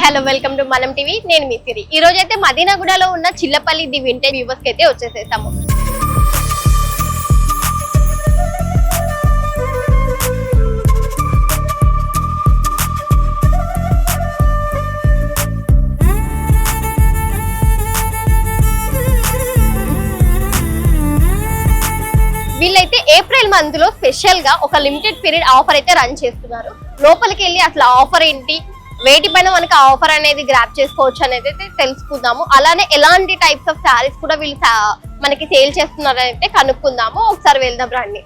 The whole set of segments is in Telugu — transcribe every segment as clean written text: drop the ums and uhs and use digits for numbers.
హలో వెల్కమ్ టు మనం టీవీ. నేను మీ సిరి. ఈ రోజు అయితే మదీనాగూడలో ఉన్న చిల్లపల్లి ది వింటేజ్ వ్యూవర్స్ కి అయితే వచ్చేసేసాము. వీళ్ళైతే ఏప్రిల్ మంత్ లో స్పెషల్ గా ఒక లిమిటెడ్ పీరియడ్ ఆఫర్ అయితే రన్ చేస్తున్నారు. లోపలికి వెళ్ళి అసలు ఆఫర్ ఏంటి, వేటి పైన మనకి ఆఫర్ అనేది గ్రాప్ చేసుకోవచ్చు అనేది అయితే తెలుసుకుందాము. అలానే ఎలాంటి టైప్స్ ఆఫ్ శారీస్ కూడా వీళ్ళు మనకి సేల్ చేస్తున్నారు అయితే కనుక్కుందాము. ఒకసారి వెళ్దాం రండి.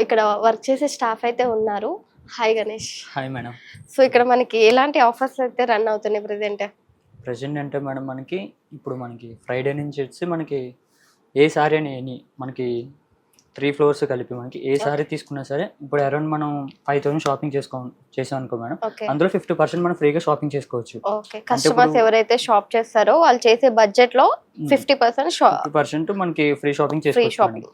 ఇక్కడ వర్క్ చేసే స్టాఫ్ అయితే ఉన్నారు. Hi Ganesh. Hi madam. So ఇక్కడ మనకి ఎలాంటి ఆఫర్స్ అయితే రన్ అవుతున్నాయి ప్రెసెంట్ అంటే మేడం మనకి ఫ్రైడే నుంచి వచ్చి మనకి ఏ సారీ అని మనకి 3 floors కలిపి మనకి ఏ సారీ తీసుకున్నా సరే ఇప్పుడు అరౌండ్ మనం 5,000 షాపింగ్ చేసాం అనుకో మేడం, అందులో 50% మనం ఫ్రీగా షాపింగ్ చేసుకోవచ్చు. కస్టమర్స్ ఎవరైతే షాప్ చేస్తారో వాళ్ళు చేసే బడ్జెట్ లో 50% మనకి ఫ్రీ షాపింగ్ చేసుకోవచ్చు.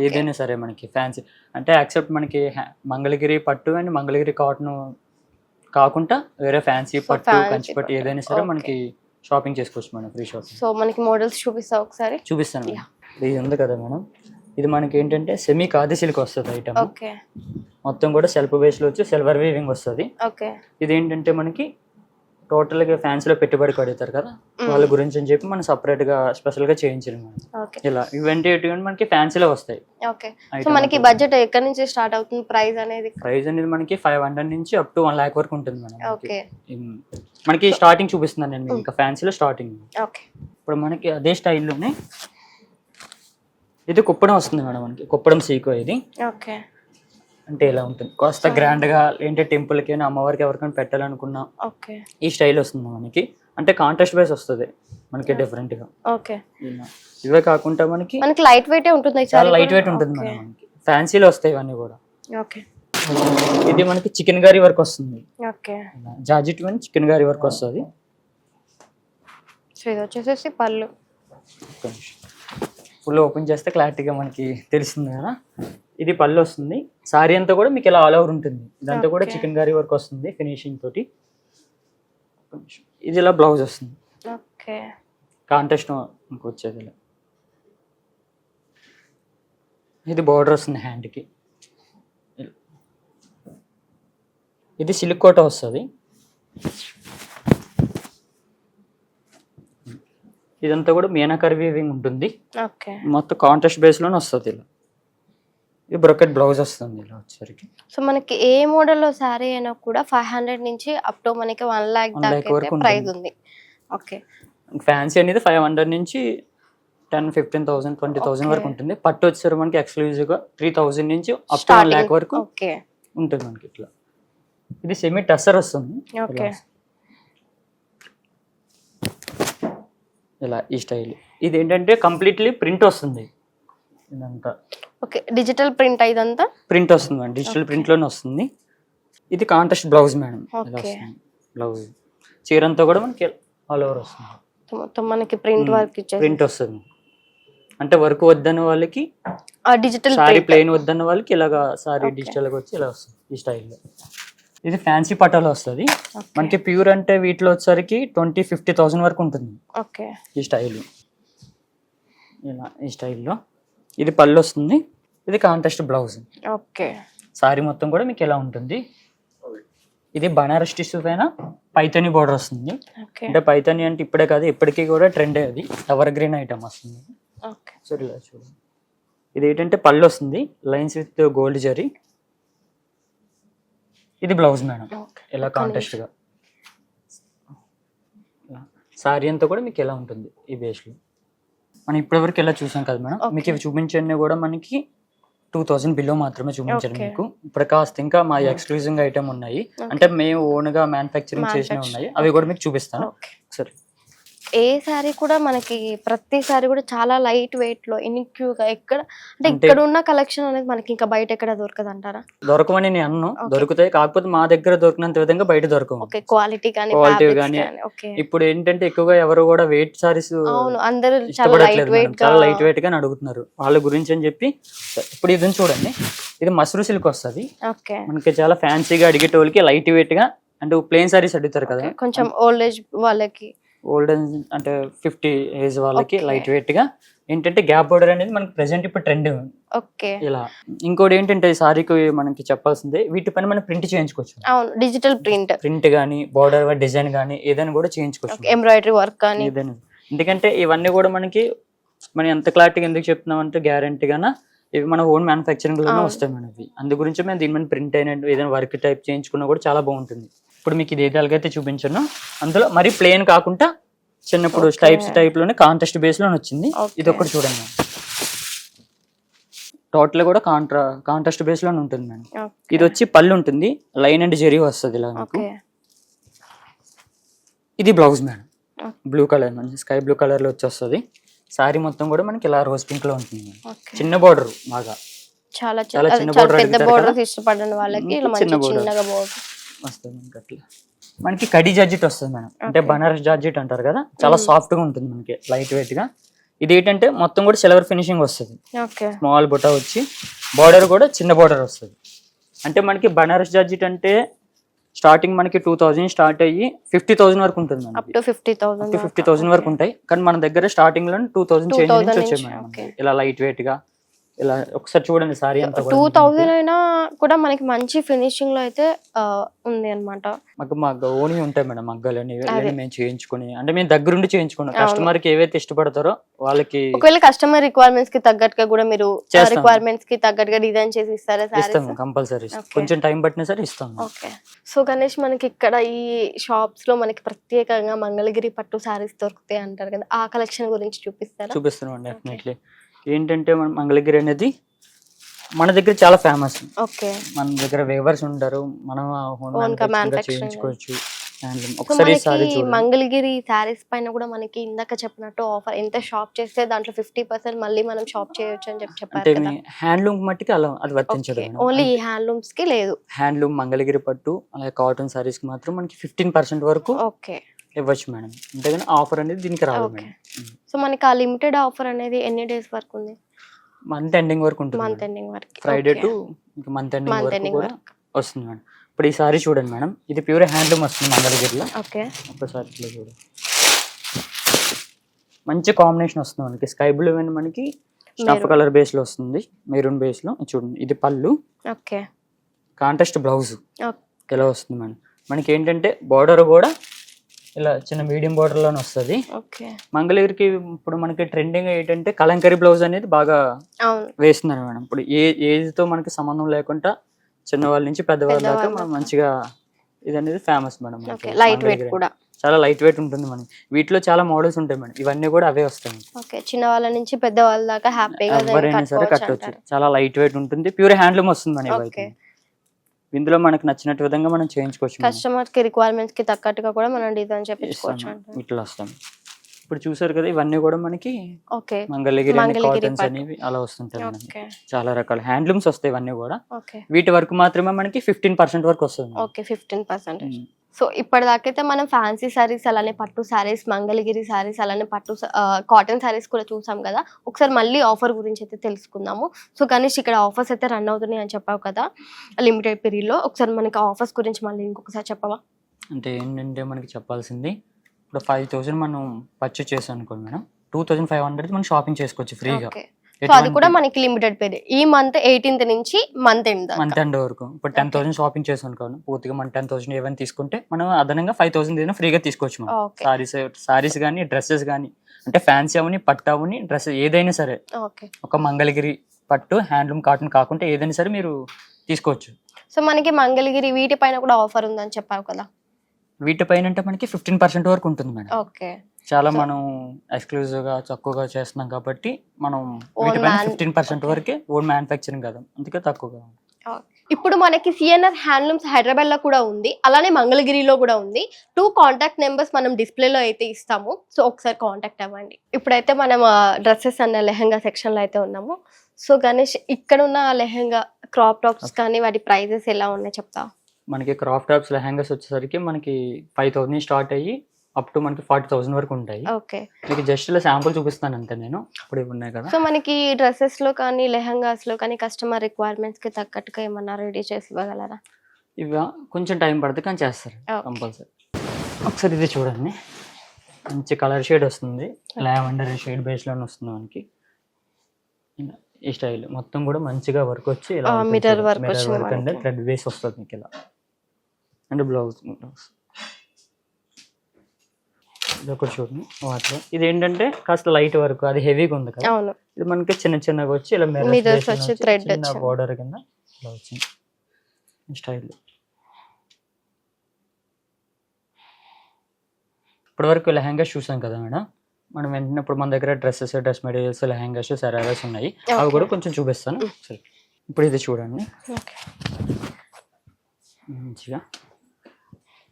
ఏదైనా సరే మనకి ఫ్యాన్సీ అంటే యాక్సెప్ట్ మనకి మంగళగిరి పట్టు అండ్ మంగళగిరి కాటన్ కాకుండా వేరే ఫ్యాన్సీ పట్టు కంచి పట్టు ఏదైనా సరే మనకి షాపింగ్ చేసుకోవచ్చు మేడం, ఫ్రీ షాపింగ్. సో మనకి మోడల్స్ చూపిస్తాను. ఇది ఉంది కదా మేడం, ఇది మనకి ఏంటంటే సెమీ ఖాదీ సిల్క్ వస్తుంది ఐటమ్. మొత్తం కూడా సెల్ఫ్ బేస్ లో వచ్చి సిల్వర్ వీవింగ్ వస్తుంది. ఇది ఏంటంటే మనకి టోటల్ గా ఫ్యాన్స్ లో పెట్టుబడి కడుగుతారు కదా వాళ్ళ గురించి అని చెప్పి మనం సపరేట్ గా స్పెషల్ గా చేయించారు మేడం. ఇలా ఇవన్నీ మనకి ఫ్యాన్సీలో వస్తాయి. మనకి బడ్జెట్ ఎక్కడి నుంచి స్టార్ట్ అవుతుంది? ప్రైస్ అనేది మనకి 500 నుంచి అప్ టు 1 lakh వరకు ఉంటుంది మేడం. మనకి స్టార్టింగ్ చూపిస్తున్నాను నేను ఇంకా ఫ్యాన్సీలో స్టార్టింగ్. ఇప్పుడు మనకి అదే స్టైల్లోనే ఇది కుప్పడం వస్తుంది మేడం, మనకి కుప్పడం సీకో. ఇది అంటే ఇలా ఉంటుంది కాస్త గ్రాండ్ గా ఏంటి టెంపుల్ కి అమ్మవారికి ఎవరికైనా పెట్టాలనుకున్నా ఈ స్టైల్ వస్తుంది మనకి. అంటే కాంట్రాస్ట్ బేస్ వస్తుంది మనకి డిఫరెంట్ గా. ఇవే కాకుండా మనకి లైట్ వెయిట్ ఉంటుంది, చాలా లైట్ వెయిట్ ఉంటుంది మేడం. మనకి ఫ్యాన్సీలో వస్తాయి ఇవన్నీ కూడా. ఇది మనకి చికెన్ గారి వర్క్ వస్తుంది, జార్జెట్ చికెన్ గారి వర్క్ వస్తుంది. పళ్ళు ఫుల్ ఓపెన్ చేస్తే క్లారిటీగా మనకి తెలుస్తుంది కదా. ఇది పళ్ళు వస్తుంది. సారీ అంతా కూడా మీకు ఇలా ఆల్ ఓవర్ ఉంటుంది. ఇదంతా కూడా చికెన్ గారి వర్క్ వస్తుంది ఫినిషింగ్ తోటి. ఇది ఇలా బ్లౌజ్ వస్తుంది, కాంట్రాస్ట్ వచ్చేది ఇలా. ఇది బార్డర్ వస్తుంది హ్యాండ్కి. ఇది సిల్క్ కోట వస్తుంది. ఇదంతా కూడా మీనాకరి వీవింగ్ ఉంటుంది, మొత్తం కాంట్రాస్ట్ బేస్ లోనే వస్తుంది ఇలా. ఇది బ్రోకెట్ బ్లౌజ్ వస్తుంది ఇలా వచ్చేసరికి. సో మనకి ఏ మోడల్ లో సారీ అయినా కూడా 500 నుంచి అప్ టు మనకి 1 lakh దాకా ప్రైస్ ఉంది. ఫ్యాన్సీ అనేది 500 నుంచి 10,000, 15,000, 20,000 వరకు ఉంటుంది. పట్టు వచ్చేసరికి మనకి ఎక్స్క్లూజివ్ గా 3,000 నుంచి అప్ టు 1 lakh వరకు ఉంటుంది మనకి ఇట్లా. ఇది సెమీ టస్సర్ వస్తుంది ఇలా ఈ స్టైల్. ఇది ఏంటంటే కంప్లీట్లీ ప్రింట్ వస్తుంది ఇదంతా. డిజిటల్ ప్రింట్ ఇదంతా ప్రింట్ వస్తుంది మేడం, డిజిటల్ ప్రింట్ లోనే వస్తుంది. ఇది కాంట్రాస్ట్ బ్లౌజ్ మేడం. బ్లౌజ్ చీర అంతా కూడా మనకి ఆల్ ఓవర్ వస్తుంది. మొత్తం మనకి ప్రింట్ వస్తుంది. అంటే వర్క్ వద్దన్న వాళ్ళకి డిజిటల్, సారీ ప్లెయిన్ వద్దన్న వాళ్ళకి ఇలాగా సారీ డిజిటల్ గా వచ్చి ఇలా వస్తుంది ఈ స్టైల్లో. ఇది ఫ్యాన్సీ పటాలో వస్తుంది మనకి. ప్యూర్ అంటే వీటిలో వచ్చేసరికి 20,000-50,000 వరకు ఉంటుంది ఈ స్టైల్. ఇలా ఈ స్టైల్లో ఇది పళ్ళు వస్తుంది. ఇది కాంట్రాస్ట్ బ్లౌజ్. ఓకే. సారీ మొత్తం కూడా మీకు ఎలా ఉంటుంది ఇది బనారస్ టిష్యూ పైన పైథానీ బోర్డర్ వస్తుంది. ఓకే అంటే పైథానీ అంటే ఇప్పుడే కాదు, ఇప్పటికీ కూడా ట్రెండే, అది ఎవర్ గ్రీన్ ఐటమ్ వస్తుంది. ఓకే సో ఇలా చూడండి, ఇది ఏంటంటే పళ్ళు వస్తుంది లైన్స్ విత్ గోల్డ్ జరీ. ఇది బ్లౌజ్ మేడం, ఇలా కాంటెస్ట్ గా సారీ అంతా కూడా మీకు ఎలా ఉంటుంది ఈ బేస్ లో. మనం ఇప్పటివరకు ఎలా చూసాం కదా మేడం, మీకు ఇవి చూపించండి కూడా మనకి 2000 బిలో మాత్రమే చూపించారు మీకు. ఇప్పుడు కాస్త ఇంకా మా ఎక్స్క్లూజివ్ ఐటమ్ ఉన్నాయి, అంటే మేము ఓన్ గా మ్యానుఫ్యాక్చరింగ్ చేసినవి ఉన్నాయి, అవి కూడా మీకు చూపిస్తాను సరే. ఏ సారీ కూడా మనకి ప్రతి సారీ కూడా చాలా లైట్ వెయిట్ లో ఇన్క్యూగా ఎక్కడ అంటే ఇక్కడ ఉన్న కలెక్షన్ అనేది మనకి ఇంకా బయట ఎక్కడ దొరకదు అంటారా? దొరకమని నేను అన్ను, దొరుకుతాయి, కాకపోతే మా దగ్గర దొరికినంత విధంగా బయట దొరకవు. క్వాలిటీ కానీ ఇప్పుడు ఏంటంటే ఎక్కువగా ఎవరు కూడా వెయిట్ సారీస్ అందరూ చాలా లైట్ వెయిట్ గా అడుగుతున్నారు, వాళ్ళ గురించి అని చెప్పి. ఇప్పుడు ఇది చూడండి, ఇది మస్రూ సిల్క్ వస్తుంది మనకి, చాలా ఫ్యాన్సీగా అడిగేటోళ్ళకి లైట్ వెయిట్ గా, అంటే ప్లెయిన్ సారీస్ అడుగుతారు కదా కొంచెం ఓల్డ్ ఏజ్ వాళ్ళకి, ఓల్డ్ అంటే 50 ఏజ్ వాళ్ళకి లైట్ వెయిట్ గా. ఏంటంటే గ్యాప్ బోర్డర్ అనేది మనకి ప్రెసెంట్ ఇప్పుడు ట్రెండ్ ఇలా. ఇంకోటి ఏంటంటే సారీకి మనకి చెప్పాల్సిందే, వీటి పైన మనం ప్రింట్ చేయించుకోవచ్చు. డిజిటల్ ప్రింట్ గానీ బోర్డర్ డిజైన్ గానీ ఏదైనా కూడా చేయించుకోవచ్చు, ఎంబ్రాయిడరీ వర్క్ కానీ ఏదైనా. ఎందుకంటే ఇవన్నీ కూడా మనకి మనం ఎంత క్లారిటీగా ఎందుకు చెప్తున్నాం అంటే, గ్యారంటీగానా ఇవి మన ఓన్ మ్యానుఫ్యాక్చరింగ్ లోనే వస్తాయి మనకి. అందు గురించి మేము దీని మీద ప్రింట్ అయినట్టు ఏదైనా వర్క్ టైప్ చేయించుకున్నా కూడా చాలా బాగుంటుంది. ఇప్పుడు మీకు ఇది ఏదాలుగైతే చూపించాను, అందులో మరీ ప్లెయిన్ కాకుండా చిన్నప్పుడు స్టైప్స్ టైప్ లోనే కాంట్రాస్ట్ బేస్ లోనే వచ్చింది. ఇది ఒకటి చూడండి, టోటల్ కూడా కాంట్రాస్ట్ బేస్ లోనే ఉంటుంది మేడం. ఇది వచ్చి పళ్ళు ఉంటుంది, లైన్ అండ్ జెరీ వస్తుంది ఇలా మీకు. ఇది బ్లౌజ్ మేడం, బ్లూ కలర్ మంచి స్కై బ్లూ కలర్ లో వచ్చి వస్తుంది. సారీ మొత్తం కూడా మనకి ఇలా రోజ్ పింక్ లో ఉంటుంది, చిన్న బోర్డర్ బాగా, చాలా చిన్న బోర్డర్ ఇష్టపడని వాళ్ళకి చిన్న బోర్డర్ వస్తుంది మనకి. అట్లా మనకి కడి జార్జెట్ వస్తుంది మేడం, అంటే బనారస్ జార్జెట్ అంటారు కదా, చాలా సాఫ్ట్ గా ఉంటుంది మనకి, లైట్ వెయిట్ గా. ఇది ఏంటంటే మొత్తం కూడా సిల్వర్ ఫినిషింగ్ వస్తుంది, స్మాల్ బుట్ట వచ్చి బోర్డర్ కూడా చిన్న బోర్డర్ వస్తుంది. అంటే మనకి బనారస్ జార్జెట్ అంటే స్టార్టింగ్ మనకి 2000 స్టార్ట్ అయ్యి 50,000 వరకు ఉంటుంది మేడం, 50,000 వరకు ఉంటాయి. కానీ మన దగ్గర స్టార్టింగ్ లో 2000 చేంజ్ నుంచి వచ్చాయి మేడం, ఇలా లైట్ వెయిట్ గా. ఇలా ఒకసారి చూడండి సారీ అంతా 2000 అయినా కూడా మనకి మంచి ఫినిషింగ్ లో అయితే ఉంది అన్నమాట. మాకు ఓనీ ఉంటాయి మేడం మగ్గాలని, మేము చేయించుకుని, అంటే మేము దగ్గరుండి చేయించుకున్నాం. కస్టమర్ కి ఏవైతే ఇష్టపడతారో వాళ్ళకి, ఒకవేళ కస్టమర్ రిక్వైర్మెంట్స్ కి తగ్గట్టుగా కూడా మీరు రిక్వైర్మెంట్స్ కి తగ్గట్టుగా డిజైన్ చేసి ఇస్తారా? ఇస్తాం కంపల్సరీ, కొంచెం టైం పట్టినా సరే ఇస్తాం. ఓకే. సో గణేష్, మనకి ఇక్కడ ఈ షాప్స్ లో మనకి ప్రత్యేకంగా మంగళగిరి పట్టు సారీస్ దొరుకుతాయి అంటారు కదా, ఆ కలెక్షన్ గురించి చూపిస్తారా? చూపిస్తున్నాం డెఫినెట్లీ. ఏంటంటే మన మంగళగిరి అనేది మన దగ్గర చాలా ఫేమస్. మన దగ్గర వేవర్స్ ఉంటారు, మనం చేయించుకోవచ్చు. మంగళగిరి సారీస్ పైన కూడా మనకి ఇందాక చెప్పినట్టు ఆఫర్, ఎంత షాప్ చేస్తే దాంట్లో 50% మళ్ళీ మనం షాప్ చేయొచ్చు అని చెప్పారు. హ్యాండ్లూమ్ మట్టికి అలా అది వర్తించదు, ఓన్లీ హ్యాండ్లూమ్స్ కి లేదు. హ్యాండ్లూమ్ మంగళగిరి పట్టు అలాగే కాటన్ సారీస్ కి మాత్రం మనకి 15% వరకు ఇవ్వచ్చు మేడం. అంతేగాని ఆఫర్ అనేది దీనికి రాదు మేడం. సో మనకి ఆ లిమిటెడ్ ఆఫర్ అనేది ఎన్ని డేస్ వరకు ఉంది? మంత్ ఎండింగ్ వరకు ఉంటుంది, మంత్ ఎండింగ్ వరకు, ఫ్రైడే టు మంత్ ఎండింగ్ వరకు కూడా వస్తుంది మేడం. ఇప్పుడు ఈ సారీ చూడండి మేడం, ఇది ప్యూర్ హ్యాండ్లూమ్ వస్తుంది మంగళగిరిలో. ఒకసారి ఇట్లా చూడండి, మంచి కాంబినేషన్ వస్తుంది మనకి. స్కై బ్లూ అండ్ మనకి స్టఫ్ కలర్ బేస్ లో వస్తుంది, మెరూన్ బేస్ లో. చూడండి ఇది పళ్ళు, కాంట్రాస్ట్ బ్లౌజ్ ఇలా వస్తుంది మేడం. మనకి ఏంటంటే బోర్డర్ కూడా ఇలా చిన్న మీడియం బోర్డర్ లోనే వస్తుంది. మంగళగిరికి ఇప్పుడు మనకి ట్రెండింగ్ ఏంటంటే కలంకరీ బ్లౌజ్ అనేది బాగా వేస్తున్నారు మేడం. ఇప్పుడు ఏ ఏజ్ తో మనకి సంబంధం లేకుండా చిన్నవాళ్ళ నుంచి పెద్దవాళ్ళ దాకా మనం మంచిగా ఇది అనేది ఫేమస్ మేడం. లైట్ వెయిట్ కూడా చాలా లైట్ వెయిట్ ఉంటుంది మనకి. వీటిలో చాలా మోడల్స్ ఉంటాయి మేడం, ఇవన్నీ కూడా అవే వస్తాయి. చిన్న వాళ్ళ నుంచి పెద్ద వాళ్ళ దాకా హ్యాపీగా ఎవరైనా సరే కట్టవచ్చు. చాలా లైట్ వెయిట్ ఉంటుంది, ప్యూర్ హ్యాండ్లూమ్ వస్తుంది మనకి. ఇందులో మనకు నచ్చినట్టు విధంగా మనం చేయించుకోవచ్చు, కస్టమర్ కి రిక్వైర్మెంట్స్ కి తగ్గట్టుగా కూడా మనం డిజైన్ చేయించుకోవచ్చు. ఇట్లా వస్తాం. ఇప్పుడు చూసారు కదా, ఇవన్నీ కూడా మనకి మంగళగిరి కాటన్స్ అనేవి అలా వస్తుంటాయి. చాలా రకాల హ్యాండ్లూమ్స్ వస్తాయి ఇవన్నీ కూడా. వీటి వరకు మాత్రమే మనకి 15% వరకు వస్తుంది. 15%. సో ఇప్పటిదాకైతే మనం ఫ్యాన్సీ సారీస్, అలానే పట్టు సారీస్, మంగళగిరి సారీస్, అలానే పట్టు కాటన్ సారీస్ కూడా చూసాం కదా. ఒకసారి మళ్ళీ ఆఫర్ గురించి అయితే తెలుసుకుందాము. సో గణేష్, ఇక్కడ ఆఫర్స్ అయితే రన్ అవుతున్నాయి అని చెప్పావు కదా లిమిటెడ్ పీరియడ్ లో, ఒకసారి మనకి ఆఫర్స్ గురించి మళ్ళీ ఇంకొకసారి చెప్పవా? అంటే ఏంటంటే మనకి చెప్పాల్సింది, ఇప్పుడు 5,000 మనం పర్చేస్ చేసాం అనుకోండి మేడం, 2,500 మనం షాపింగ్ చేసుకోవచ్చు ఫ్రీగా. సో అది కూడా మనకి లిమిటెడ్ పీరియడ్, ఈ మంత్ 18th నుంచి మంత్ ఎండ్ మంత్ ఎండ్ వరకు. ఇప్పుడు 10,000 షాపింగ్ చేసాం కాదు పూర్తిగా మనం 10,000 ఏమైనా తీసుకుంటే మనం అదనంగా 5,000 ఏదైనా ఫ్రీగా తీసుకోవచ్చు మనం. ఓకే సారీస్ కానీ డ్రెస్సెస్ కానీ, అంటే ఫ్యాన్సీ అవని పట్టు అవని డ్రెస్ ఏదైనా సరే, ఓకే ఒక మంగళగిరి పట్టు హ్యాండ్లూమ్ కాటన్ కాకుండా ఏదైనా సరే మీరు తీసుకోవచ్చు. సో మనకి మంగళగిరి వీటిపైన కూడా ఆఫర్ ఉందని చెప్పావు కదా. వీటిపైన అంటే మనకి 15% వరకు ఉంటుంది మేడం. ఓకే చాలా మనం ఎక్స్క్లూజివ్ గా తక్కువగా చేస్తున్నాం కాబట్టి మనం వీటిపైన 15% వరకే ఓన్ మ్యానుఫ్యాక్చరింగ్ కదా, అందుకే తక్కువగా. ఇప్పుడు మనకి సిఎన్ఆర్ హ్యాండ్లూమ్స్ హైదరాబాద్ లో కూడా ఉంది, అలానే మంగళగిరిలో కూడా ఉంది. 2 కాంటాక్ట్ నెంబర్స్ మనం డిస్ప్లేలో అయితే ఇస్తాము, సో ఒకసారి కాంటాక్ట్ అవ్వండి. ఇప్పుడైతే మనం డ్రెస్సెస్ అన్న లెహంగా సెక్షన్ లో అయితే ఉన్నాము. సో గణేష్, ఇక్కడ ఉన్న లెహంగా క్రాప్ టాప్స్ కానీ వాటి ప్రైజెస్ ఎలా ఉన్నాయి చెప్తా. మనకి క్రాప్ టాప్స్ లెహంగాస్ వచ్చేసరికి మనకి 5,000 స్టార్ట్ అయ్యి అప్ టు మనకి 40,000 వరకు ఉంటాయి. ఓకే మీకు జస్ట్ ఇలా శాంపుల్ చూపిస్తాను అంతే నేను, ఇప్పుడు ఇవి ఉన్నాయి కదా. సో మనకి డ్రెస్సెస్ లో కానీ లెహంగాస్ లో కానీ కస్టమర్ రిక్వైర్మెంట్స్ కి తగ్గట్టుగా ఏమన్నా రెడీ చేసి ఇవ్వగలరా? ఇవి కొంచెం టైం పడుతుంది కానీ చేస్తారు కంపల్సరీ. ఒకసారి ఇది చూడండి, మంచి కలర్ షేడ్ వస్తుంది, లావెండర్ షేడ్ బేస్ లోనే వస్తుంది మనకి. ఈ స్టైల్ మొత్తం కూడా మంచిగా వర్క్ వచ్చి మిర్రర్ వర్క్ అంటే థ్రెడ్ బేస్ వస్తుంది మీకు ఇలా. అంటే బ్లౌజ్ ఇది ఒకటి చూడండి వాటిలో. ఇది ఏంటంటే కాస్త లైట్ వర్క్, అది హెవీగా ఉంది కదా. అవును, ఇది మనకి చిన్న చిన్నగా వచ్చి ఇలా మిర్రర్స్ వచ్చి థ్రెడ్ వచ్చి బోర్డర్ కింద ఇలా వచ్చింది స్టైల్. ఇప్పటి వరకు లెహంగాస్ చూసాం కదా మేడం. మనం వెంటనే ఇప్పుడు మన దగ్గర డ్రెస్సెస్, డ్రెస్ మెటీరియల్స్, లెహంగాస్, సరారాస్ ఉన్నాయి, అవి కూడా కొంచెం చూపిస్తాను. ఇప్పుడు ఇది చూడండి మంచిగా.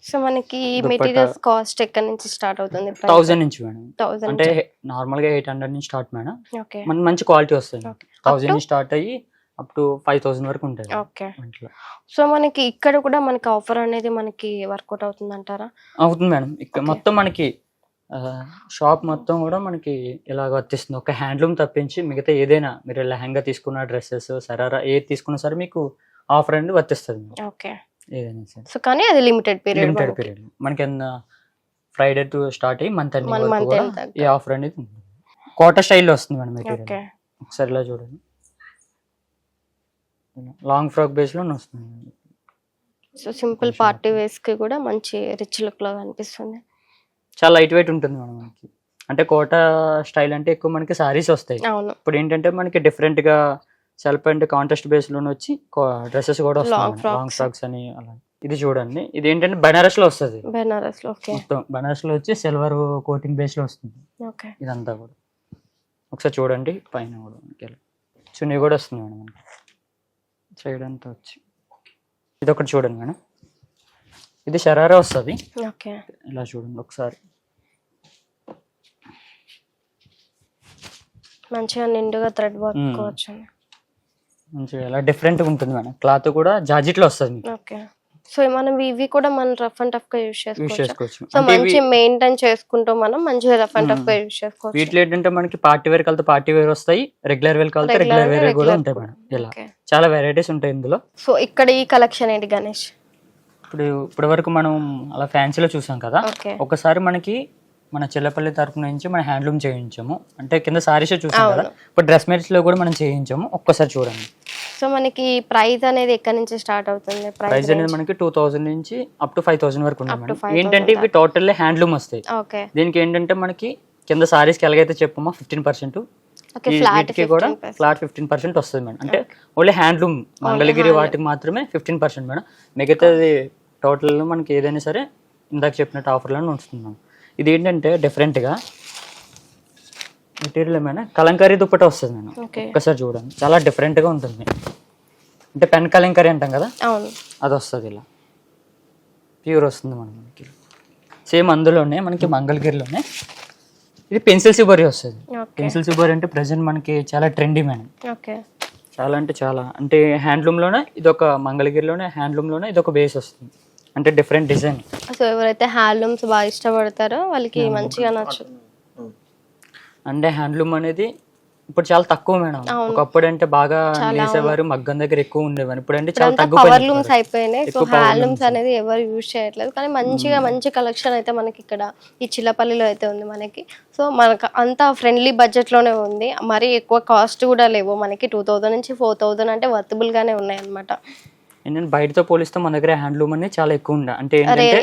సో మనకి మెటీరియల్స్ కాస్ట్ ఎక్కడి నుంచి స్టార్ట్ అవుతుంది? 1000 నుంచి మేడం. 1000 అంటే నార్మల్ గా 800 నుంచి స్టార్ట్ మేడం. ఓకే మన మంచి క్వాలిటీ వస్తుంది. 1000 నుంచి స్టార్ట్ అయ్యి అప్ టు 5,000 వరకు ఉంటుంది. ఓకే సో మనకి ఇక్కడ కూడా మనకి ఆఫర్ అనేది మనకి వర్కౌట్ అవుతుంది అంటారా? అవుతుంది మేడం. ఇక్కడ మొత్తం మనకి షాప్ మొత్తం కూడా మనకి ఇలాగ వర్తిస్తుంది. ఒక హ్యాండ్లూమ్ తప్పించి మిగతా ఏదైనా మీరు లెహంగా తీసుకున్న, డ్రెస్సెస్, సరారా ఏది తీసుకున్నా సరే మీకు ఆఫర్ అనేది వర్తిస్తుంది. ఓకే ఏదైనా సరే. సో కానీ అది లిమిటెడ్ పీరియడ్ మనకి ఫ్రైడే టు స్టార్ట్ అయ్యి మంత్ ఈ ఆఫర్ అనేది కోటా స్టైల్లో వస్తుంది మేడం మెటీరియల్. ఒకసారి ఇలా చూడండి, లాంగ్ ఫ్రాక్ బేస్ లో వస్తుంది. సో సింపుల్ పార్టీ వేస్ కి కూడా మంచి రిచ్ లుక్ లో కనిపిస్తుంది. చాలా లైట్ వెయిట్ ఉంటుంది మేడం మనకి. అంటే కోటా స్టైల్ అంటే ఎక్కువ మనకి సారీస్ వస్తాయి. ఇప్పుడు ఏంటంటే మనకి డిఫరెంట్ గా సెల్ఫ్ అండ్ కాంట్రాస్ట్ బేస్ లోనే వచ్చి డ్రెస్సెస్ కూడా వస్తాయి, లాంగ్ ఫ్రాక్స్ అని అలా. ఇది చూడండి, ఇది ఏంటంటే బనారస్ లో వస్తుంది. బనారస్ లో మొత్తం బనారస్ లో వచ్చి సిల్వర్ కోటింగ్ బేస్ లో వస్తుంది ఇదంతా కూడా. ఒకసారి చూడండి పైన కూడా చున్నీ కూడా వస్తుంది మేడం మనకి సైడ్ అంతా వచ్చి. ఇది ఒకటి చూడండి మేడం, ఇది షరారా వస్తుంది. ఇలా చూడండి ఒకసారి, మంచిగా నిండుగా థ్రెడ్ వర్క్ వచ్చింది, మంచిగా ఇలా డిఫరెంట్ గా ఉంటుంది మేడం. క్లాత్ కూడా జార్జెట్ లో వస్తుంది. సో మనం ఇవి కూడా మనం రఫ్ అండ్ టఫ్ గా యూస్ చేసుకోవచ్చు. సో మంచి మెయింటైన్ చేసుకుంటూ మనం మంచిగా రఫ్ అండ్ టఫ్ గా యూస్ చేసుకోవచ్చు. వీటిలో ఏంటంటే మనకి పార్టీ వేర్ కలితే పార్టీ వేర్ వస్తాయి, రెగ్యులర్ వేర్ కలితే రెగ్యులర్ వేర్ కూడా ఉంటాయి మేడం. ఇలా చాలా వెరైటీస్ ఉంటాయి ఇందులో. సో ఇక్కడ ఈ కలెక్షన్ ఏంటి గణేష్? ఇప్పుడు వరకు మనం అలా ఫ్యాన్సీలో చూసాం కదా. ఒకసారి మనకి మన చెల్లపల్లి తరపు నుంచి మనం హ్యాండ్లూమ్ చేయించాము, అంటే కింద సారీస్ చూసాం కదా. ఇప్పుడు డ్రెస్ మెటీరియల్స్ లో కూడా మనం చేయించాము, ఒక్కసారి చూడండి. సో మనకి ప్రైస్ అనేది ఎక్కడి నుంచి స్టార్ట్ అవుతుంది? ప్రైస్ అనేది మనకి 2000 నుంచి అప్ టు 5000 వరకు ఉంటుంది. ఏంటంటే ఇవి టోటల్ హ్యాండ్లూమ్ వస్తాయి. దీనికి ఏంటంటే మనకి కింద సారీస్ కి ఎలాగైతే చెప్పమో 15%, వీటికి కూడా ఫ్లాట్ 15% వస్తుంది మేడం. అంటే ఓన్లీ హ్యాండ్లూమ్ మంగళగిరి వాటికి మాత్రమే 15% మేడం. మిగతాది టోటల్ మనకి ఏదైనా సరే ఇందాక చెప్పినట్టు ఆఫర్లోనే ఉంచుతున్నాం. ఇది ఏంటంటే డిఫరెంట్గా మెటీరియల్ మేడం కలంకారీ దుప్పట వస్తుంది మేడం. ఒక్కసారి చూడండి, చాలా డిఫరెంట్గా ఉంటుంది. అంటే పెన్ కలంకారీ అంటాం కదా, అది వస్తుంది ఇలా ప్యూర్ వస్తుంది మనం. మనకి సేమ్ అందులోనే మనకి మంగళగిరిలోనే ఇది పెన్సిల్ సిబోరీ వస్తుంది. పెన్సిల్ సిబోరీ అంటే ప్రెసెంట్ మనకి చాలా ట్రెండీ మేడం. చాలా అంటే చాలా, అంటే హ్యాండ్లూమ్లోనే ఇది ఒక మంగళగిరిలోనే హ్యాండ్లూమ్లోనే ఇది ఒక బేస్ వస్తుంది, అంటే డిఫరెంట్ డిజైన్. సో ఎవరైతే హ్యాండ్లూమ్స్ బాగా ఇష్టపడతారో వాళ్ళకి మంచిగా నచ్చుతుంది. అంటే హ్యాండ్లూమ్ అనేది ఇప్పుడు చాలా తక్కువ మేడం. ఒకప్పుడు అంటే బాగా వేసేవారు, మగ్గం దగ్గర ఎక్కువ ఉండేవారు. ఇప్పుడు అంటే చాలా పవర్ లూమ్స్ అయిపోయినాయి. సో హ్యాండ్ లూమ్స్ అనేది ఎవరు యూజ్ చేయట్లేదు. కానీ మంచి కలెక్షన్ అయితే మనకి ఇక్కడ ఈ చిల్లపల్లిలో అయితే ఉంది మనకి. సో మనకు అంతా ఫ్రెండ్లీ బడ్జెట్ లోనే ఉంది. మరి ఎక్కువ కాస్ట్ కూడా లేవు మనకి. 2000 నుంచి 4000 అంటే వర్తబుల్ గానే ఉన్నాయి అనమాట. ఏంటంటే బయటతో పోలిస్తే మన దగ్గర హ్యాండ్లూమ్ అనేది చాలా ఎక్కువ ఉంది. అంటే ఏంటంటే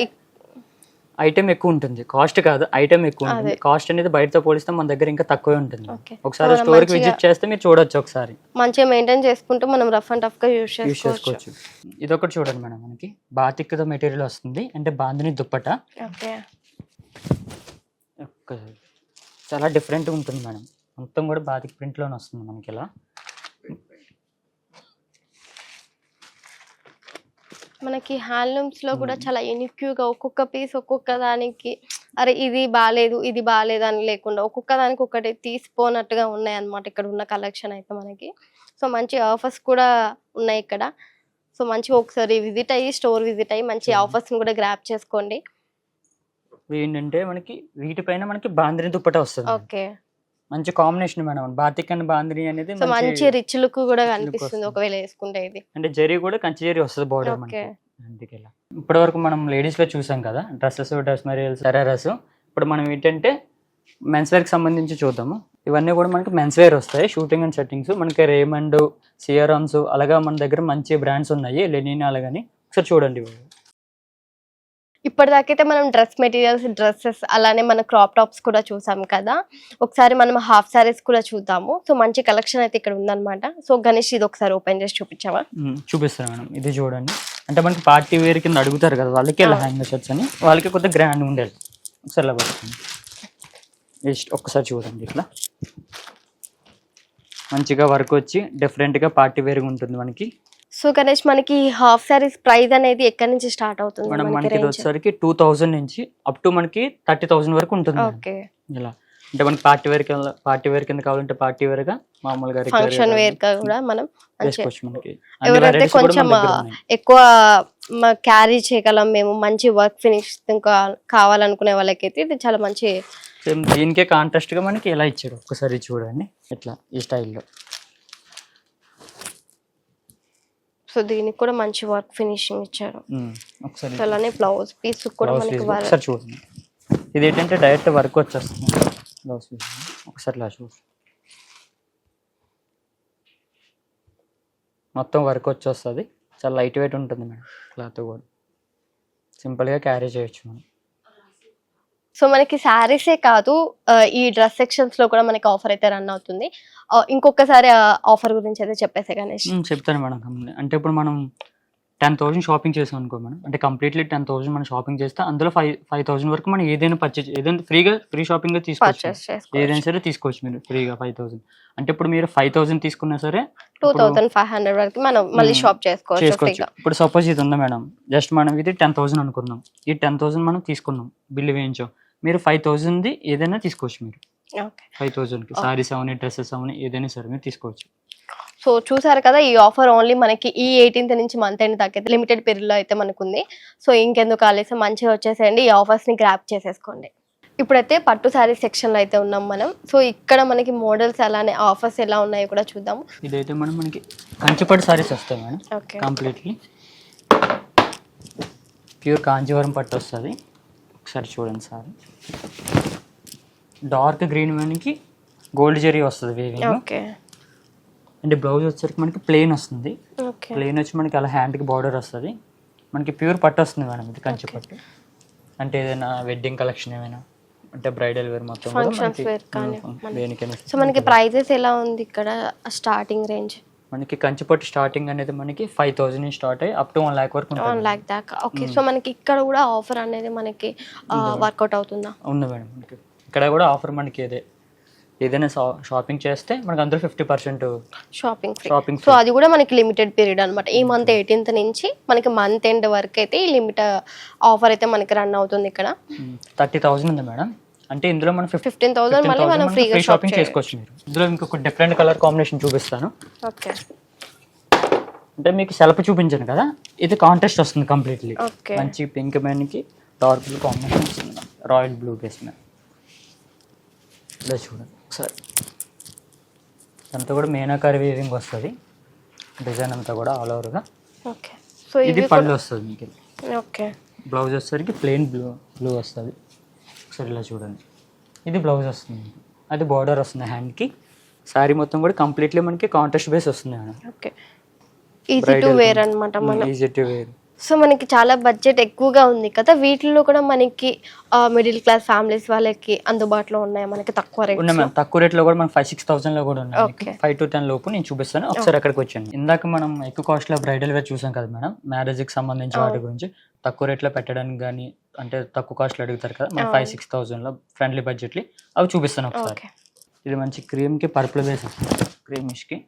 ఐటమ్ ఎక్కువ ఉంటుంది, కాస్ట్ కాదు, ఐటమ్ ఎక్కువ ఉంటుంది. కాస్ట్ అనేది బయటతో పోలిస్తే మన దగ్గర ఇంకా తక్కువే ఉంటుంది. ఒకసారి స్టోర్ కి విజిట్ చేస్తే మీరు చూడొచ్చు. ఒకసారి మంచిగా మెయింటైన్ చేసుకుంటూ మనం రఫ్ అండ్ టఫ్ గా యూజ్ చేసుకోవచ్చు. ఇది ఒకటి చూడండి మేడం, మనకి బాతిక్ మెటీరియల్ వస్తుంది, అంటే బాందిని దుప్పట. చాలా డిఫరెంట్ ఉంటుంది మేడం. మొత్తం కూడా బాతిక్ ప్రింట్ లోనే వస్తుంది మనకి. ఇలా మనకి హ్యాండ్లూమ్స్ లో కూడా చాలా యూనిక్గా ఒక్కొక్క పీస్ ఒక్కొక్క దానికి అరే ఇది బాగాలేదు ఇది బాగాలేదు అని లేకుండా ఒక్కొక్క దానికి ఒకటి తీసిపోనట్టుగా ఉన్నాయి అన్నమాట ఇక్కడ ఉన్న కలెక్షన్ అయితే మనకి. సో మంచి ఆఫర్స్ కూడా ఉన్నాయి ఇక్కడ. సో మంచిగా ఒకసారి విజిట్ అయ్యి స్టోర్ విజిట్ అయ్యి మంచి ఆఫర్స్ కూడా గ్రాప్ చేసుకోండి. ఏంటంటే మనకి వీటిపైన మనకి బాందిని దుప్పట వస్తుంది. ఓకే, మంచి combination madam. Batik and bandhani అనేది మంచి రిచ్ లుక్ కూడా కనిపిస్తుంది ఒకవేళ వేసుకుంటే. ఇది అంటే జరీ కూడా కంచి జరీ వస్తుంది బోర్డర్ మనకి. అందుకే ఇప్పటి వరకు మనం లేడీస్ లో చూసాం కదా డ్రెస్సెస్, డ్రెస్ మెటీరియల్స్, సరారస్. ఇప్పుడు మనం ఏంటంటే మెన్స్ వేర్ కి సంబంధించి చూద్దాము. ఇవన్నీ కూడా మనకి మెన్స్ వేర్ వస్తాయి, షూటింగ్ అండ్ సెట్టింగ్స్. మనకి రేమండ్, సియరాన్స్, అలాగా మన దగ్గర మంచి బ్రాండ్స్ ఉన్నాయి, లెనిన్ అలాగని. ఒకసారి చూడండి. ఇప్పటిదాకైతే మనం డ్రెస్ మెటీరియల్స్, డ్రెస్సెస్, అలానే మన క్రాప్ టాప్స్ కూడా చూసాం కదా. ఒకసారి మనం హాఫ్ సారీస్ కూడా చూద్దాము. సో మంచి కలెక్షన్ అయితే ఇక్కడ ఉందన్నమాట. సో గణేష్ ఇది ఒకసారి ఓపెన్ చేసి చూపించావా? చూపిస్తాను మేడం. ఇది చూడండి, అంటే మనకి పార్టీ వేర్ కింద అడుగుతారు కదా వాళ్ళకి, ఇలా హ్యాంగ్ షర్ట్స్ అని, వాళ్ళకి కొద్దిగా గ్రాండ్ ఉండేది. ఒకసారి ఇలా పడుతుంది, ఒక్కసారి చూడండి. ఇట్లా మంచిగా వర్క్ వచ్చి డిఫరెంట్గా పార్టీ వేర్గా ఉంటుంది మనకి. సో గణేష్ మనకి హాఫ్ సారీస్ ప్రైస్ అనేది ఎక్కడి నుంచి స్టార్ట్ అవుతుంది? మనకి వచ్చేసరికి 2000 నుంచి అప్ టు మనకి 30,000 వరకు ఉంటుంది. ఇలా అంటే మనకి పార్టీ వేర్ కింద కావాలంటే పార్టీ వేర్ గా, మామూలుగా ఫంక్షన్ వేర్ గా కూడా మనం మనకి ఎవరైతే కొంచెం ఎక్కువ క్యారీ చేయగలం, మేము మంచి వర్క్ ఫినిష్ కావాలనుకునే వాళ్ళకైతే ఇది చాలా మంచి. దీనికే కాంట్రాస్ట్ గా మనకి ఎలా ఇచ్చారు ఒకసారి చూడండి, ఇట్లా ఈ స్టైల్లో. సో దీనికి కూడా మంచి వర్క్ ఫినిషింగ్ ఇచ్చారు. అలానే బ్లౌజ్ పీస్ కూడా మనకి ఒకసారి చూడండి. ఇది ఏంటంటే డైరెక్ట్ వర్క్ వచ్చేస్తుంది బ్లౌజ్ పీస్. ఒకసారి ఇలా చూడండి, మొత్తం వర్క్ వచ్చేస్తుంది. చాలా లైట్ వెయిట్ ఉంటుంది మేడం. క్లాత్ కూడా సింపుల్గా క్యారీ చేయొచ్చు మనం. సో మనకి శారీసే కాదు, ఈ డ్రెస్ సెక్షన్స్ లో కూడా మనకి ఆఫర్ అయితే రన్ అవుతుంది. ఇంకొకసారి ఆఫర్ గురించి అయితే చెప్పేసే గణేష్. చెప్తాను మేడం. అంటే ఇప్పుడు మనం 10,000 షాపింగ్ చేసాం అనుకో మేడం, అంటే కంప్లీట్లీ 10,000 మనం షాపింగ్ చేస్తే అందులో 5,000 వరకు మనం ఏదైనా పర్చేజ్, ఏదైనా ఫ్రీ షాపింగ్ తీసుకోవచ్చు, ఏదైనా సరే తీసుకోవచ్చు మీరు ఫ్రీగా 5,000. అంటే ఇప్పుడు మీరు 5,000 తీసుకున్నా సరే 2,500 వరకు మనం మళ్ళీ షాప్ చేసుకోవచ్చు. ఇప్పుడు సపోజ్ ఇది ఉందా మేడం, జస్ట్ మనం ఇది 10,000 అనుకుందాం. ఈ 10,000 మనం తీసుకున్నాం, బిల్లు వేయించాం. మీరు 5,000 ఏదైనా తీసుకోవచ్చు. మీరు 5,000కి సారీస్ అవని, డ్రెస్సెస్ అవని, ఏదైనా సరే మీరు తీసుకోవచ్చు. సో చూసారు కదా, ఈ ఆఫర్ ఓన్లీ మనకి ఈ 18th నుంచి మంత్ ఎండ్ దాకా అయితే లిమిటెడ్ పీరియడ్ లో అయితే మనకు ఉంది. సో ఇంకెందుకు ఆలస్యం, మంచిగా వచ్చేసేయండి, ఈ ఆఫర్స్ ని గ్రాప్ చేసేసుకోండి. ఇప్పుడైతే పట్టు శారీ సెక్షన్ లో అయితే ఉన్నాం మనం. సో ఇక్కడ మనకి మోడల్స్ అలానే ఆఫర్స్ ఎలా ఉన్నాయో కూడా చూద్దాము. ఇదైతే మనకి కంచిపట్టు సారీస్ వస్తాయి మేడం. కంప్లీట్లీ ప్యూర్ కాంజీవరం పట్టు వస్తుంది. ఒకసారి చూడండి సారీ, డార్క్ గ్రీన్ మనకి గోల్డ్ జరీ వస్తుంది వేవింగ్. అంటే బ్లౌజ్ వచ్చేసరికి మనకి ప్లెయిన్ వస్తుంది. ప్లెయిన్ వచ్చి మనకి అలా హ్యాండ్కి బార్డర్ వస్తుంది. మనకి ప్యూర్ పట్టు వస్తుంది మేడం, ఇది కంచి పట్టు. అంటే ఏదైనా వెడ్డింగ్ కలెక్షన్ ఏమైనా అంటే బ్రైడల్ వేర్ మొత్తం దేనికైనా. సో మనకి ప్రైజెస్ ఎలా ఉంది ఇక్కడ స్టార్టింగ్ రేంజ్? మనకి కంచిపట్టు స్టార్టింగ్ అనేది మనకి 5,000 నుంచి స్టార్ట్ అయ్యి అప్ టు 1 lakh వరకు ఉంటుంది. 1 lakh దాకా. ఓకే, సో మనకి ఇక్కడ కూడా ఆఫర్ అనేది మనకి వర్కౌట్ అవుతుందా? ఉంది మేడం, ఇక్కడ కూడా ఆఫర్ మనకి ఏదైనా షాపింగ్ చేస్తే మనకి అందరూ 50% షాపింగ్. సో అది కూడా మనకి లిమిటెడ్ పీరియడ్ అనమాట. ఈ మంత్ 18th నుంచి మనకి మంత్ ఎండ్ వరకు అయితే ఈ లిమిట్ ఆఫర్ అయితే మనకి రన్ అవుతుంది. ఇక్కడ 30,000 ఉంది మేడం. అంటే ఇందులో మనం 15,000 మళ్ళీ మనం ఫ్రీ షాపింగ్ చేసుకోవచ్చు. మీరు ఇందులో ఇంకొక డిఫరెంట్ కలర్ కాంబినేషన్ చూపిస్తాను. ఓకే, అంటే మీకు సెల్ఫ్ చూపించాను కదా, ఇది కాంట్రాస్ట్ వస్తుంది కంప్లీట్లీ. మంచి పింక్ మ్యాన్కి డార్క్ బ్లూ కాంబినేషన్ వస్తుంది, రాయల్ బ్లూ బేస్ మీద. ఇలా చూడండి ఒకసారి, అంతా కూడా మీనాకారి వీవింగ్ వస్తుంది, డిజైన్ అంతా కూడా ఆల్ ఓవర్గా. ఓకే. సో ఇది పళ్ళు వస్తుంది మీకు. ఓకే. బ్లౌజ్ వచ్చేసరికి ప్లెయిన్ బ్లూ వస్తుంది. ఒకసారి ఇలా చూడండి, ఇది బ్లౌజ్ వస్తుంది మీకు. అది బార్డర్ వస్తుంది హ్యాండ్కి. శారీ మొత్తం కూడా కంప్లీట్లీ మనకి కాంట్రాస్ట్ బేస్ వస్తుంది madam. Okay. Easy to wear అనమాట మనం. Easy to wear. సో మనకి చాలా బడ్జెట్ ఎక్కువగా ఉంది కదా, వీటిలో కూడా మనకి మిడిల్ క్లాస్ ఫ్యామిలీస్ వాళ్ళకి అందుబాటులో ఉన్నాయి మనకి తక్కువ రేట్ ఉన్నాయి మేడం. తక్కువ రేట్లో కూడా మనకి 5,000-6,000 లో కూడా ఉన్నాయి. Okay. 5 to 10 లోపు నేను చూపిస్తాను, ఒకసారి అక్కడికి వచ్చాను. ఇందాక మనం ఎక్కువ కాస్ట్ లో బ్రైడల్ వేర్ చూసాం కదా మేడం, మ్యారేజ్ కి సంబంధించి వాటి గురించి. తక్కువ రేట్లో పెట్టడానికి కానీ అంటే తక్కువ కాస్ట్ లో అడుగుతారు కదా, మన 5,000-6,000 లో ఫ్రెండ్లీ బడ్జెట్లీ అవి చూపిస్తాను ఒకసారి. ఇది మంచి క్రీమ్ కి పర్పుల్ బేస్ వస్తుంది, క్రీమిష్ కి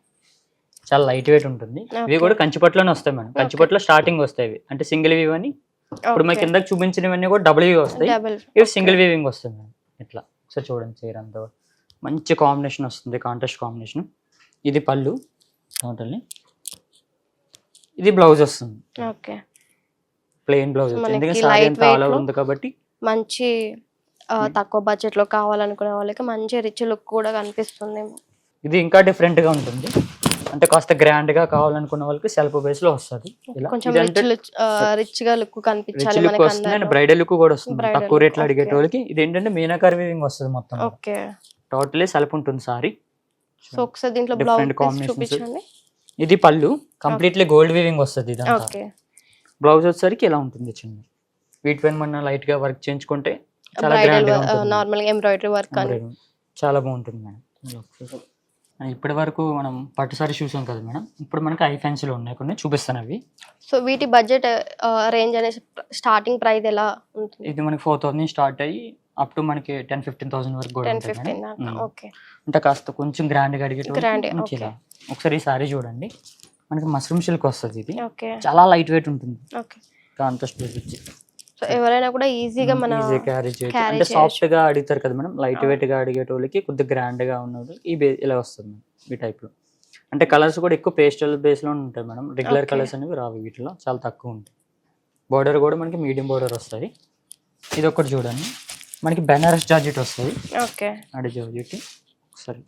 చాలా లైట్ వెయిట్ ఉంటుంది. ఇవి కూడా కంచిపట్టులోనే వస్తాయి మేడం. కంచిపట్టులో స్టార్టింగ్ వస్తాయి ఇవి, అంటే సింగిల్ వీవ్ అని. ఇప్పుడు మనకి కిందకి చూపించినవన్నీ కూడా డబుల్ వీవ్ వస్తాయి, ఇవి సింగిల్ వీవింగ్ వస్తుంది మేడం. ఇట్లా ఒకసారి చూడండి, చీర అంతా మంచి కాంబినేషన్ వస్తుంది, కాంట్రాస్ట్ కాంబినేషన్. ఇది పళ్ళు టోటల్లీ. ఇది బ్లౌజ్ వస్తుంది, ఓకే, ప్లెయిన్ బ్లౌజ్ వస్తుంది. ఎందుకంటే సారీ అంతా ఆల్ ఓవర్ ఉంది కాబట్టి మంచి తక్కువ బడ్జెట్ లో కావాలనుకునే వాళ్ళకి మంచి రిచ్ లుక్ కూడా కనిపిస్తుంది. ఇది ఇంకా డిఫరెంట్ గా ఉంటుంది, అంటే కాస్త గ్రాండ్ గా కావాలనుకున్న వాళ్ళకి సెల్ఫ్ బేస్ లో వస్తుంది. కొంచెం రిచ్ గా లుక్ కనిపించాలి మనకి, వస్తుంది బ్రైడల్ లుక్ కూడా వస్తుంది. తక్కువ రేట్లో అడిగే వాళ్ళకి ఇది ఏంటంటే మీనాకారి వీవింగ్ వస్తుంది మొత్తం. ఓకే, టోటలీ సెల్ఫ్ ఉంటుంది సారీ. సో ఒకసారి దీంట్లో బ్లౌజ్ చూపించండి. ఇది పళ్ళు కంప్లీట్లీ గోల్డ్ వీవింగ్ వస్తుంది. ఇదంతా బ్లౌజ్ వచ్చేసరికి ఇలా ఉంటుంది చిన్న. వీటిపైన మనం లైట్ గా వర్క్ చేయించుకుంటే చాలా గ్రాండ్ గా ఉంటుంది. నార్మల్ ఎంబ్రాయిడరీ వర్క్ చాలా బాగుంటుంది మేడం. ఇప్పటి వరకు మనం పట్టు సారీ చూసాం కదా మేడం, ఇప్పుడు మనకి ఐ ఫ్యాన్సీలో ఉన్నాయి కొన్ని, చూపిస్తాను అవి. సో వీటి బడ్జెట్ రేంజ్ అనేది స్టార్టింగ్ ప్రైస్ ఎలా ఉంటుంది? ఇది మనకి 4,000 స్టార్ట్ అయ్యి అప్ టు మనకి 10-15,000 వరకు కూడా ఉంటుంది. ఓకే, అంటే కాస్త కొంచెం గ్రాండ్ గా అడిగేటప్పుడు ఇలా ఒకసారి ఈ సారీ చూడండి, మనకి మష్రూమ్ సిల్క్ వస్తుంది. ఇది చాలా లైట్ వెయిట్ ఉంటుంది, కాంట్రాస్ట్ బేస్ వచ్చి. సో ఎవరైనా కూడా ఈజీగా మనం క్యారీ చేయొచ్చు. అంటే సాఫ్ట్ గా అడుగుతారు కదా మేడం, లైట్ వెయిట్ గా అడిగేటోళ్ళకి కొద్దిగా గ్రాండ్ గా ఉన్నది ఈ ఇలా వస్తుంది ఈ టైప్ లో. అంటే కలర్స్ కూడా ఎక్కువ పేస్టల్ బేస్ లో ఉంటాయి మేడం, రెగ్యులర్ కలర్స్ అనేవి రావు వీటిలో, చాలా తక్కువ ఉంటాయి. బార్డర్ కూడా మనకి మీడియం బార్డర్ వస్తుంది. ఇది ఒకటి చూడండి, మనకి బెనారస్ జార్జెట్ వస్తుంది. ఓకే, అడి జార్జెట్. ఒకసారి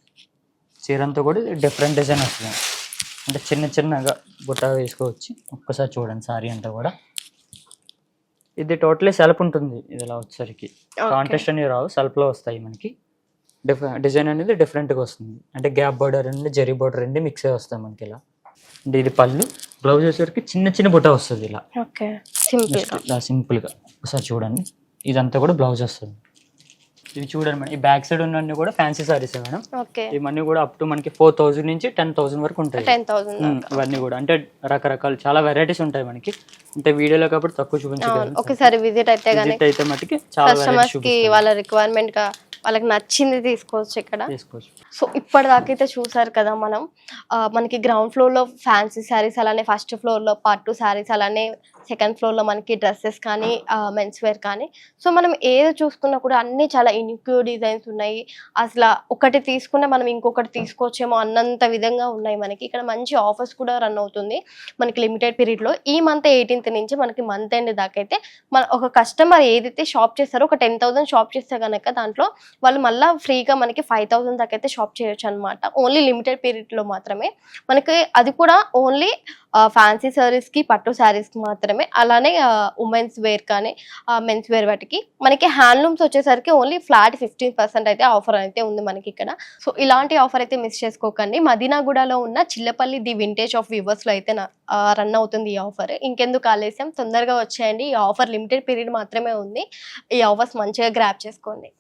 చీరంతా కూడా డిఫరెంట్ డిజైన్ వస్తుంది, అంటే చిన్న చిన్నగా బుట్ట వేసుకోవచ్చు. ఒక్కసారి చూడండి సారీ అంతా కూడా. ఇది టోటలీ సెల్ఫ్ ఉంటుంది. ఇది ఇలా వచ్చేసరికి కాంట్రాస్ట్ అనేవి రావు, సెల్ఫ్ లో వస్తాయి మనకి. డిజైన్ అనేది డిఫరెంట్ గా వస్తుంది, అంటే గ్యాప్ బార్డర్ అండి జరీ బార్డర్ అండి మిక్స్ అయ్యి వస్తాయి మనకి ఇలా. అంటే ఇది పళ్ళు. బ్లౌజ్ వచ్చేసరికి చిన్న చిన్న బుట్ట వస్తుంది ఇలా సింపుల్ గా. ఒకసారి చూడండి, ఇదంతా కూడా బ్లౌజ్ వస్తుంది. ఇది చూడండి మేడం, ఈ బ్యాక్ సైడ్ ఉన్న కూడా ఫ్యాన్సీ సారీస్ మేడం. ఇవన్నీ కూడా అప్ టు మనకి 4,000 నుంచి 10,000 వరకు ఉంటాయి. ఇవన్నీ కూడా అంటే రకరకాల చాలా వెరైటీస్ ఉంటాయి మనకి. అంటే వీడియోలో కాబట్టి తక్కువ చూపించగలం, ఒకసారి విజిట్ అయితే మటుకి చాలా వాళ్ళ రిక్వైర్మెంట్ గా వాళ్ళకి నచ్చింది తీసుకోవచ్చు ఇక్కడ. సో ఇప్పటిదాకైతే చూసారు కదా మనం, మనకి గ్రౌండ్ ఫ్లోర్ లో ఫ్యాన్సీ శారీస్, అలానే ఫస్ట్ ఫ్లోర్ లో పట్టు శారీస్, అలానే సెకండ్ ఫ్లోర్ లో మనకి డ్రెస్సెస్ కానీ మెన్స్ వేర్ కానీ. సో మనం ఏది చూసుకున్నా కూడా అన్ని చాలా యూనిక్ డిజైన్స్ ఉన్నాయి. అసలు ఒకటి తీసుకున్నా మనం ఇంకొకటి తీసుకోవచ్చేమో అన్నంత విధంగా ఉన్నాయి మనకి ఇక్కడ. మంచి ఆఫర్స్ కూడా రన్ అవుతుంది మనకి లిమిటెడ్ పీరియడ్ లో. ఈ మంత్ 18th నుంచి మనకి మంత్ ఎండ్ దాకా అయితే మన ఒక కస్టమర్ ఏదైతే షాప్ చేస్తారో, ఒక 10,000 షాప్ చేస్తే కనుక దాంట్లో వాళ్ళు మళ్ళీ ఫ్రీగా మనకి 5,000 దాకా అయితే షాప్ చేయొచ్చు అనమాట. ఓన్లీ లిమిటెడ్ పీరియడ్ లో మాత్రమే మనకి, అది కూడా ఓన్లీ ఫ్యాన్సీ శారీస్ కి పట్టు శారీస్ కి మాత్రమే. అలానే ఉమెన్స్ వేర్ కానీ మెన్స్ వేర్ వాటికి మనకి హ్యాండ్లూమ్స్ వచ్చేసరికి ఓన్లీ ఫ్లాట్ 15% అయితే ఆఫర్ అయితే ఉంది మనకి ఇక్కడ. సో ఇలాంటి ఆఫర్ అయితే మిస్ చేసుకోకండి. మదీనాగూడలో ఉన్న Chillapalli the vintage of viewers లో అయితే రన్ అవుతుంది ఈ ఆఫర్. ఇంకెందుకు ఆలస్యం, తొందరగా వచ్చేయండి. ఈ ఆఫర్ లిమిటెడ్ పీరియడ్ మాత్రమే ఉంది. ఈ ఆఫర్స్ మంచిగా గ్రాప్ చేసుకోండి.